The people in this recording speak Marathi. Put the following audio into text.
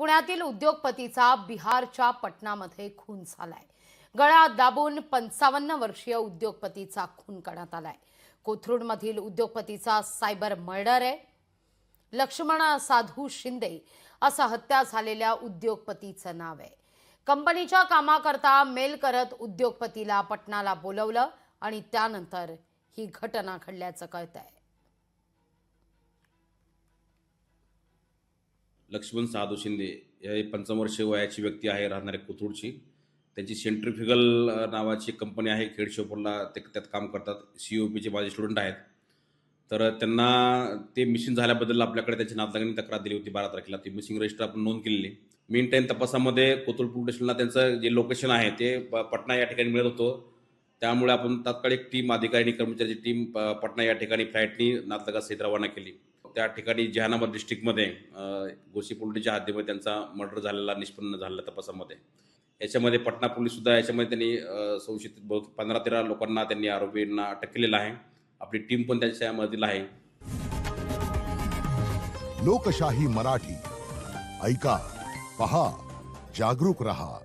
पुण्यातील उद्योगपतीचा बिहारच्या पटनामध्ये खून झालाय। गळा दाबून 55 वर्षीय उद्योगपतीचा खून करण्यात आलाय। कोथरूडमधील उद्योगपतीचा सायबर मर्डर आहे। लक्ष्मण साधू शिंदे असं हत्या झालेल्या उद्योगपतीचं नाव आहे। कंपनीच्या कामाकरता मेल करत उद्योगपतीला पटनाला बोलवलं आणि त्यानंतर ही घटना घडल्याचं कळतंय। लक्ष्मण साधू शिंदे हे 55 वर्षीय वयाची व्यक्ती आहे, राहणारे कोथरूडची। त्यांची सेंट्रिफ्युगल नावाची कंपनी आहे, खेडशिवपूरला ते त्यात काम करतात। COPचे माझे स्टुडंट आहेत। तर त्यांना ते मिसिंग झाल्याबद्दल आपल्याकडे त्यांच्या नातलगांनी तक्रार दिली होती 12 तारखेला। ती मिसिंग रजिस्टर आपण नोंद केलेली। मीन टाईम तपासामध्ये कोथरूड पोलीस स्टेशनला त्यांचं जे लोकेशन आहे ते पटना या ठिकाणी मिळत होतं। त्यामुळे आपण तात्काळ एक टीम, अधिकारी आणि कर्मचाऱ्याची टीम पटना या ठिकाणी फ्लाईटनी नातलगासहित रवाना केली। त्या ठिकाणी जहानाबाद डिस्ट्रिक्टमध्ये गोसीपुंडीच्या हद्दीमध्ये त्यांचा मर्डर झालेला निष्पन्न झालेला तपासामध्ये। याच्यामध्ये पटना पोलीस सुद्धा याच्यामध्ये त्यांनी संशयित 15-13 लोकांना त्यांनी आरोपींना अटक केलेला आहे। आपली टीम पण त्याच्या मदतीला आहे। लोकशाही मराठी ऐका, पहा, जागरूक रहा।